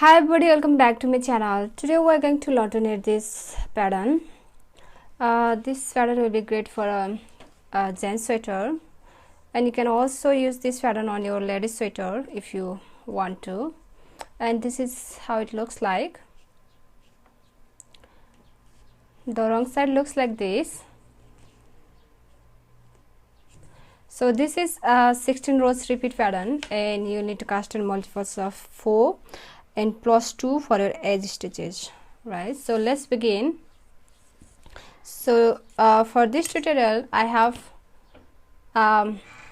Hi everybody, welcome back to my channel. Today we are going to alternate this pattern. This pattern will be great for a gents sweater, and you can also use this pattern on your ladies sweater if you want to. And this is how it looks like. The wrong side looks like this. So this is a 16 rows repeat pattern, and you need to cast in multiples of 4 and plus 2 for your edge stitches, right? So let's begin. So for this tutorial I have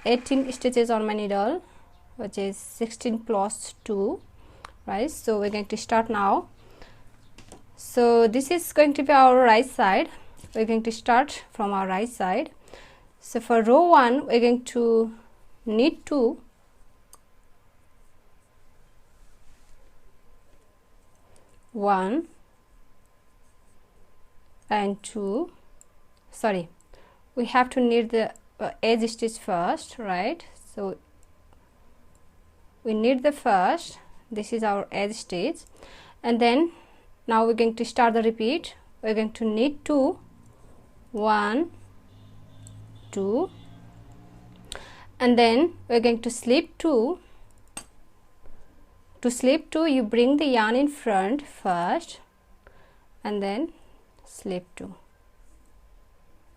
18 stitches on my needle, which is 16 plus 2, right? So we're going to start now. So this is going to be our right side. We're going to start from our right side. So for row 1 we're going to knit 2, one and 2. Sorry, we have to knit the edge stitch first, right? So we knit the first, this is our edge stitch, and then now we're going to start the repeat. We're going to knit 2, 1, 2, and then we're going to slip 2. To slip 2, you bring the yarn in front first and then slip 2,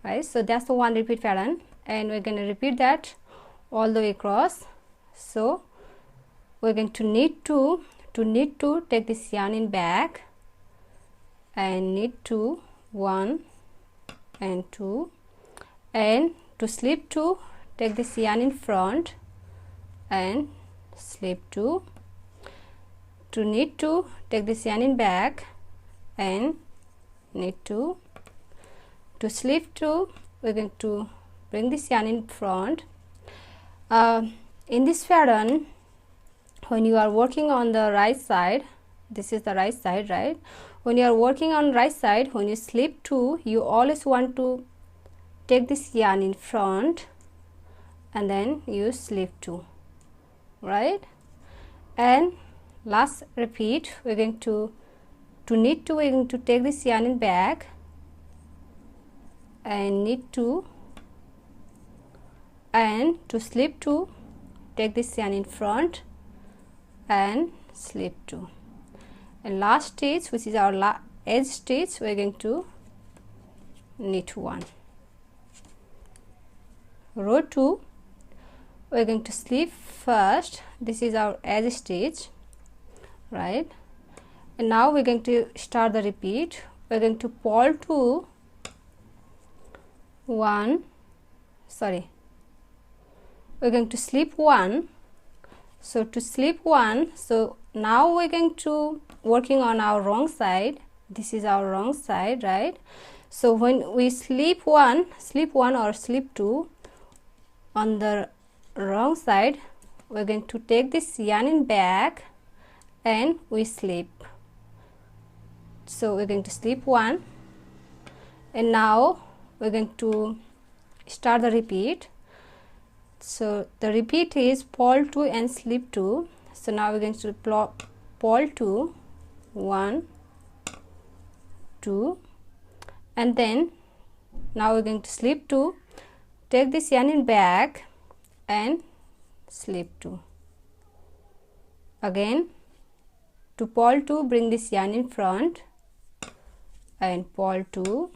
right? So that's the one repeat pattern, and we're going to repeat that all the way across. So we're going to knit 2. To knit 2, take this yarn in back and knit 2, 1 and 2, and to slip 2, take this yarn in front and slip 2. To knit 2, take this yarn in back and knit 2. To slip 2, we're going to bring this yarn in front. In this pattern, when you are working on the right side, this is the right side, right? When you are working on right side, when you slip 2, you always want to take this yarn in front and then you slip 2, right? And last repeat, we're going to knit 2, we're going to take this yarn in back and knit 2, and to slip 2, take this yarn in front and slip 2, and last stitch, which is our edge stitch, we're going to knit 1. Row 2, we're going to slip first, this is our edge stitch, right? And now we're going to start the repeat. We're going to purl 2, 1, sorry, we're going to slip 1. So to slip 1, so now we're going to working on our wrong side. This is our wrong side, right? So when we slip 1 or slip 2 on the wrong side, we're going to take this yarn in back and we slip. So we're going to slip 1, and now we're going to start the repeat. So the repeat is purl 2 and slip 2. So now we're going to purl 2, 1, 2, and then now we're going to slip 2, take this yarn in back and slip 2. Again, to purl 2, bring this yarn in front and purl 2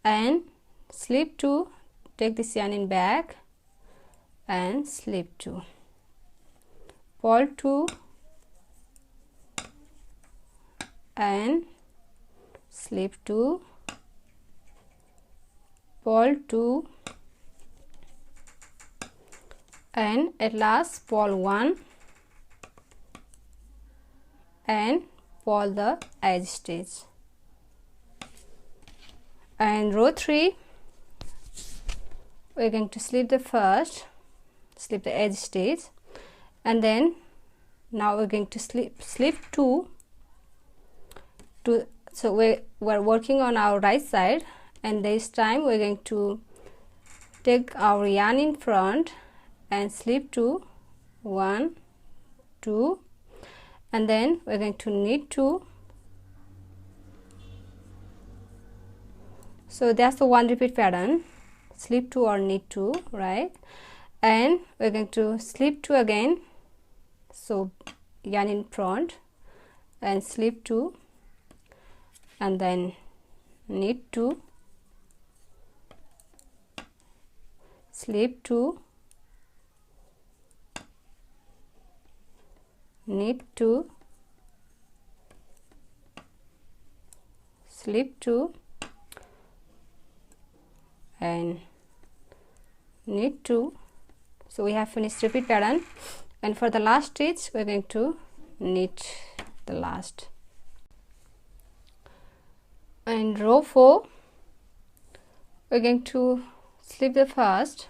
and slip 2, take this yarn in back and slip 2, purl 2 and slip 2, purl 2, and at last purl 1 and purl the edge stitch. And row 3, we're going to slip the edge stitch, and then now we're going to slip 2. So we're working on our right side, and this time we're going to take our yarn in front and slip 2, 1, 2, and then we're going to knit 2. So that's the one repeat pattern, slip 2 or knit 2, right? And we're going to slip 2 again, so yarn in front and slip 2, and then knit 2, slip 2, knit 2, slip 2, and knit 2. So we have finished repeat pattern, and for the last stitch we're going to knit the last. In row 4 we're going to slip the first,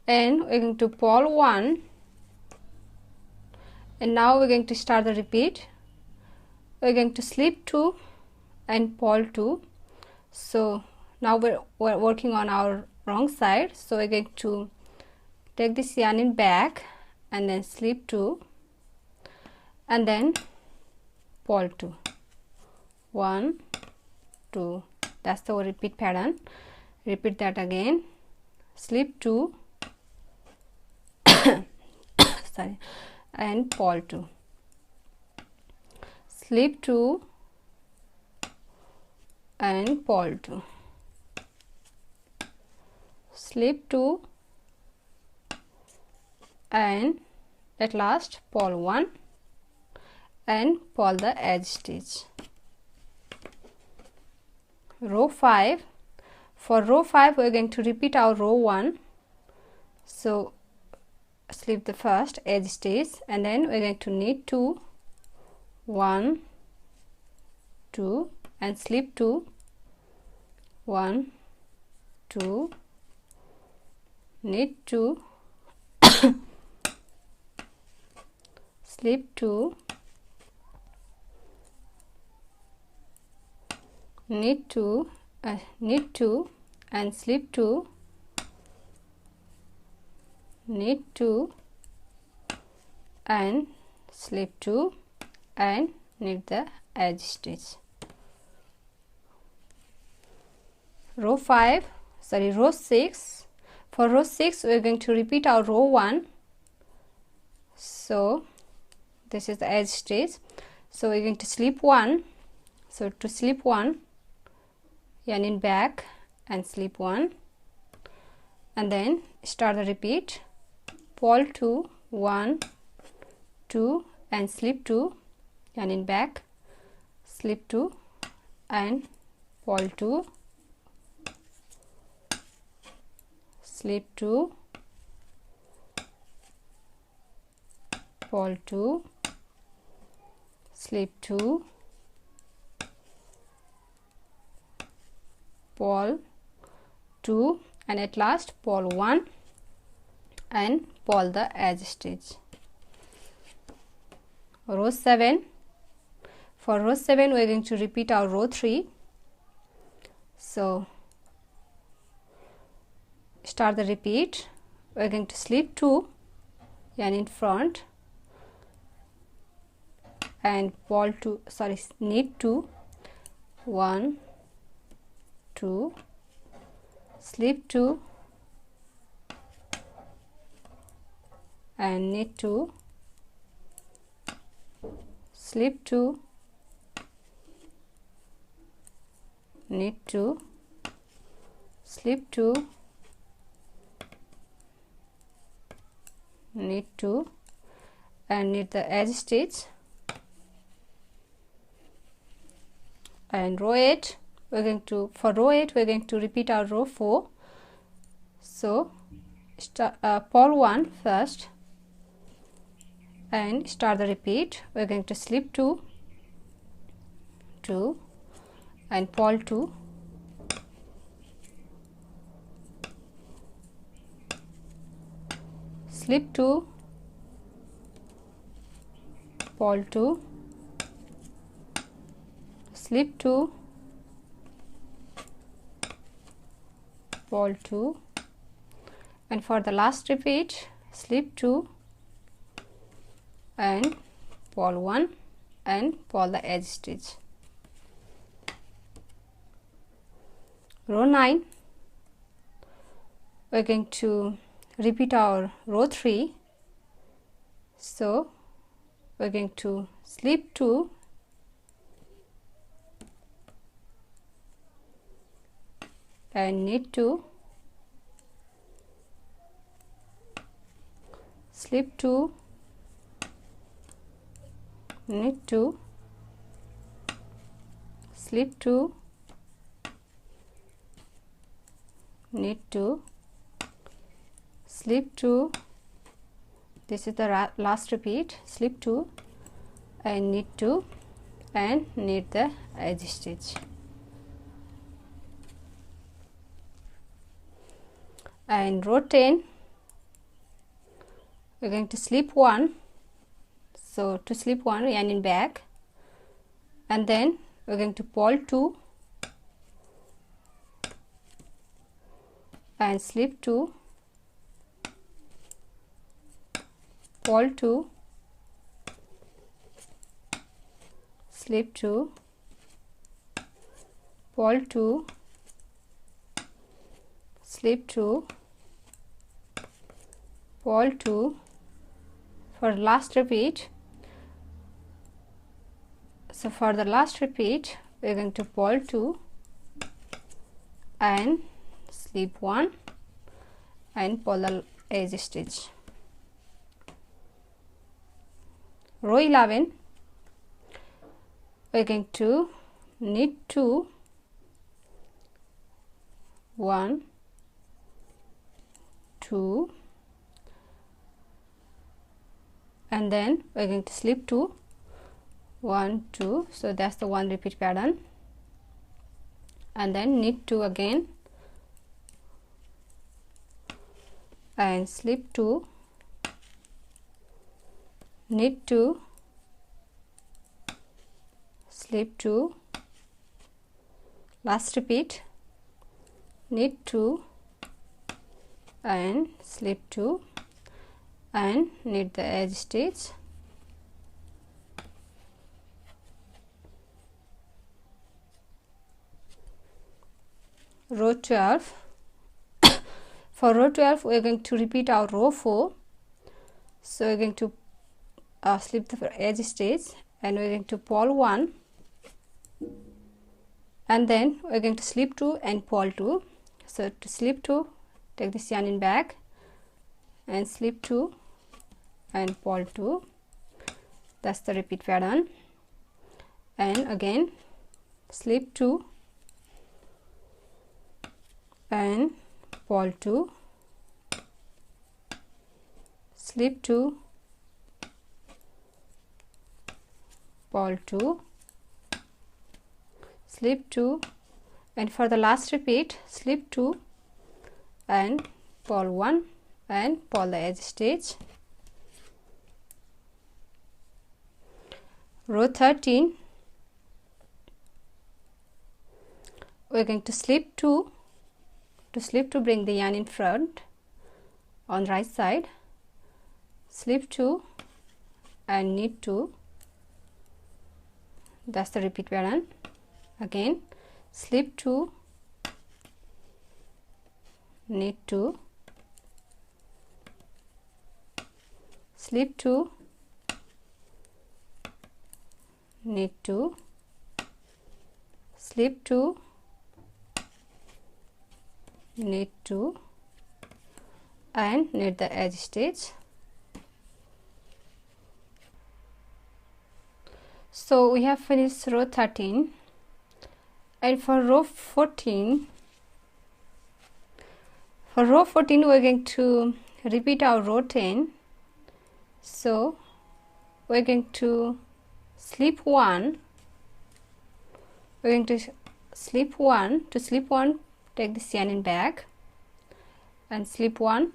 and we're going to purl 1, and now we're going to start the repeat. We're going to slip 2 and purl 2. So now we're working on our wrong side, so we're going to take this yarn in back and then slip 2 and then purl 2, 1, 2. That's the repeat pattern. Repeat that again, slip 2 sorry, and purl 2, slip 2 and purl 2, slip 2, and at last purl 1 and purl the edge stitch. Row 5. For row 5 we are going to repeat our row 1, so slip the first edge stitch, and then we are going to knit 2, 1, 2, and slip 2, 1, 2, knit 2, slip 2, knit 2, and slip 2, knit 2 and slip 2 and knit the edge stitch. Row 6. For row 6 we are going to repeat our row 1, so this is the edge stitch, so we're going to slip 1. So to slip 1, yarn in back and slip 1, and then start the repeat, purl 2, 1, 2, and slip 2, yarn in back, slip 2 and purl 2, slip 2, purl 2, slip 2, purl 2, and at last purl 1 and purl the edge stitch. Row 7. For row 7 we are going to repeat our row 3, so start the repeat. We are going to slip 2, yarn in front and purl 2, sorry, knit 2, 1, 2, slip 2 and knit 2, slip 2, knit 2, slip 2, knit 2 and knit the edge stitch. And row 8 we're going to, for row 8 we're going to repeat our row 4, so purl 1 first and start the repeat. We're going to slip 2, 2 and purl 2, slip 2, purl 2, slip 2, purl 2, and for the last repeat slip 2 and purl 1 and purl the edge stitch. Row 9, we're going to repeat our row 3. So we're going to slip 2 and knit 2, slip 2, knit 2, slip 2, knit 2, slip 2, this is the last repeat, slip 2 and knit 2 and knit the edge stitch. And row 10, we're going to slip 1. So to slip 1, yarn in back, and then we're going to purl 2 and slip 2, purl 2, slip 2, purl 2, slip 2, purl 2. For last repeat, so for the last repeat we're going to purl 2 and slip 1 and purl the edge stitch. Row 11, we're going to knit 2, 1, 2, and then we're going to slip 2, 1, 2. So that's the 1 repeat pattern, and then knit 2 again and slip 2, knit 2, slip 2, last repeat, knit 2 and slip 2 and knit the edge stitch. Row 12, for row 12 we are going to repeat our row 4. So we are going to slip the edge stitch and we are going to purl 1 and then we are going to slip 2 and purl 2. So to slip 2, take this yarn in back and slip 2 and purl 2. That's the repeat pattern, and again slip 2 and purl 2, slip 2, purl 2, slip 2, and for the last repeat slip 2 and purl 1 and purl the edge stitch. Row 13, we're going to slip 2. To slip 2, bring the yarn in front on right side, slip 2 and knit 2. That's the repeat pattern. Again slip 2, knit 2, slip 2, knit 2, slip 2, knit 2 and knit the edge stitch. So we have finished row 13, and for row 14, we are going to repeat our row 10. So we are going to slip 1, we are going to slip 1. To slip 1, take this yarn in back and slip 1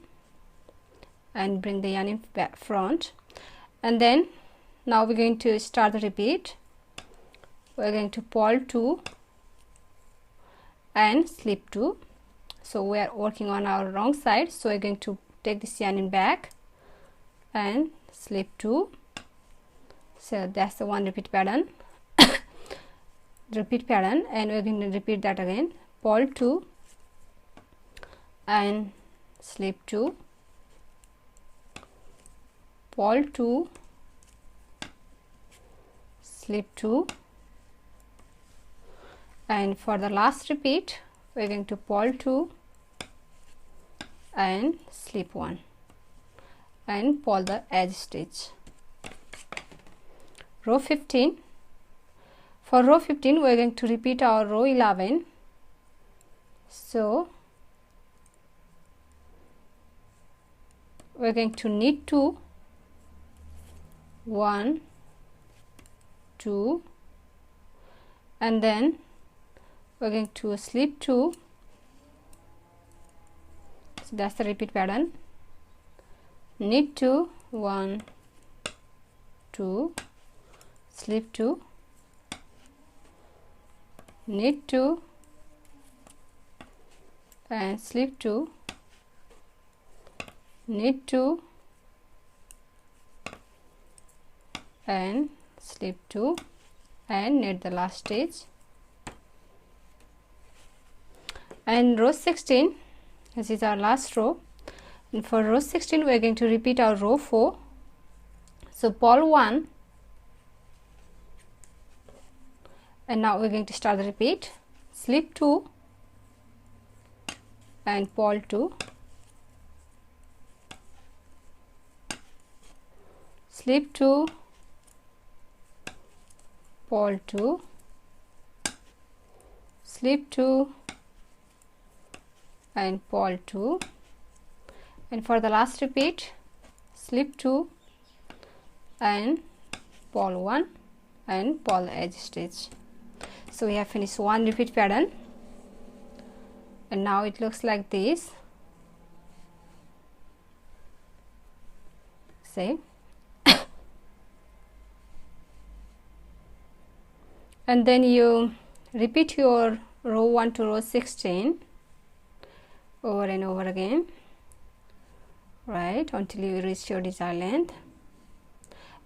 and bring the yarn in back front, and then now we're going to start the repeat. We're going to purl 2 and slip 2. So we are working on our wrong side, so we're going to take this yarn in back and slip 2, So that's the one repeat pattern. Repeat pattern, and we're going to repeat that again. Pole 2 and slip 2, pole 2, slip 2, and for the last repeat we're going to pole 2 and slip 1 and pull the edge stitch. Row 15. For row 15 we are going to repeat our row 11. So we are going to knit 2, 1, 2, and then we are going to slip 2. So that's the repeat pattern. Knit 2, 1, 2, slip 2, knit 2 and slip 2, knit 2 and slip 2 and knit the last stitch. And row 16, this is our last row, and for row 16 we are going to repeat our row 4. So pole 1, and now we're going to start the repeat. Slip 2 and pole 2, slip 2, pole 2, slip 2 and pole 2, and for the last repeat slip 2 and pole 1 and pull the edge stitch. So we have finished one repeat pattern, and now it looks like this. See, and then you repeat your row 1 to row 16 over and over again, right, until you reach your desired length.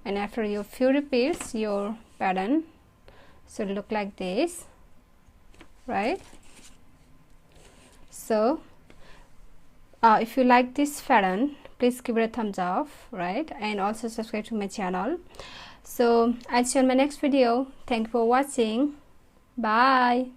And after your few repeats, your pattern should look like this, right? So if you like this pattern, please give it a thumbs up, right, and also subscribe to my channel. So I'll see you in my next video. Thank you for watching. Bye.